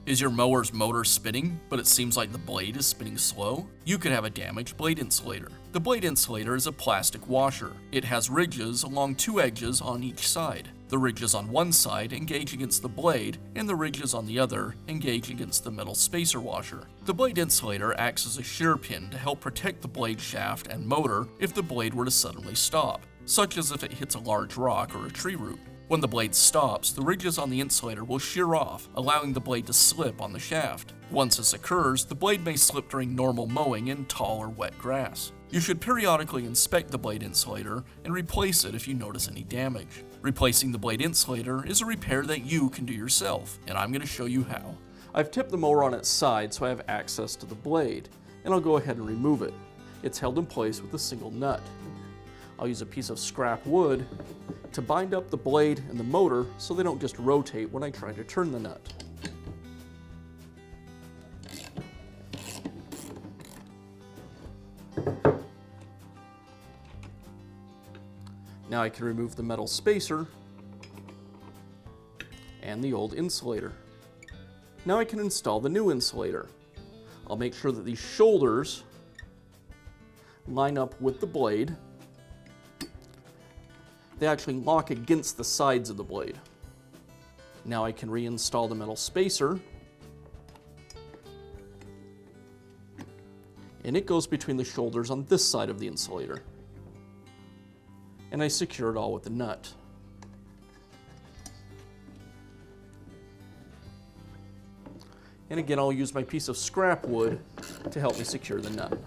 Is your mower's motor spinning, but it seems like the blade is spinning slow? You could have a damaged blade insulator. The blade insulator is a plastic washer. It has ridges along two edges on each side. The ridges on one side engage against the blade, and the ridges on the other engage against the metal spacer washer. The blade insulator acts as a shear pin to help protect the blade shaft and motor if the blade were to suddenly stop, such as if it hits a large rock or a tree root. When the blade stops, the ridges on the insulator will shear off, allowing the blade to slip on the shaft. Once this occurs, the blade may slip during normal mowing in tall or wet grass. You should periodically inspect the blade insulator and replace it if you notice any damage. Replacing the blade insulator is a repair that you can do yourself, and I'm going to show you how. I've tipped the mower on its side so I have access to the blade, and I'll go ahead and remove it. It's held in place with a single nut. I'll use a piece of scrap wood to bind up the blade and the motor so they don't just rotate when I try to turn the nut. Now I can remove the metal spacer and the old insulator. Now I can install the new insulator. I'll make sure that these shoulders line up with the blade. They actually lock against the sides of the blade. Now I can reinstall the metal spacer, and it goes between the shoulders on this side of the insulator. And I secure it all with a nut. And again, I'll use my piece of scrap wood to help me secure the nut.